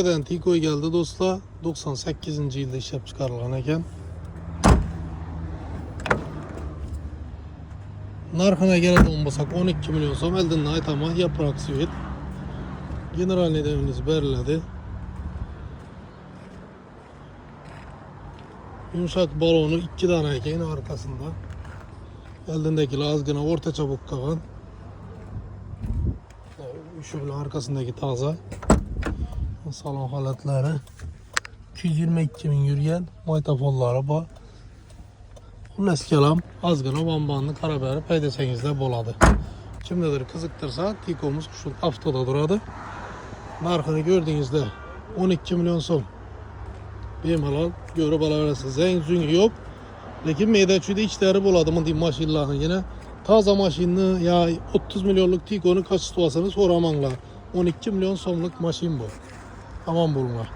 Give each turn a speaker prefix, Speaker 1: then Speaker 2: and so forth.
Speaker 1: Tiko geldi dostlar. 98. yılda işlep çıkarılan eken. Narxına gələn olmasaq 12 milyon som eldən aytama yaprak sivit. General nedevimiz belirledi. Yumuşak balonu 2 tane eken arkasında. Eldindeki azgına orta çabuk kalan. Şu bile arkasındaki taza. Salon halatları. 222 bin yürüyen maytafonları bu. Xullas kelam azgına bambanlı karaberi peydesengizde boladı. Kimdedir kızıktırsa Tiko'muz kuşun haftada duradı. Narxını gördüğünüzde 12 milyon som. Bemalal görüp alabilirsiniz. Zeng züngü yok. Lakin meydaçüde içleri boladı mı diyeyim maşinlerini yine. Taza maşinini ya 30 milyonluk Tiko'nu kaç tutuyorsanız soramanlar. 12 milyon somluk maşin bu. Aman bulunlar.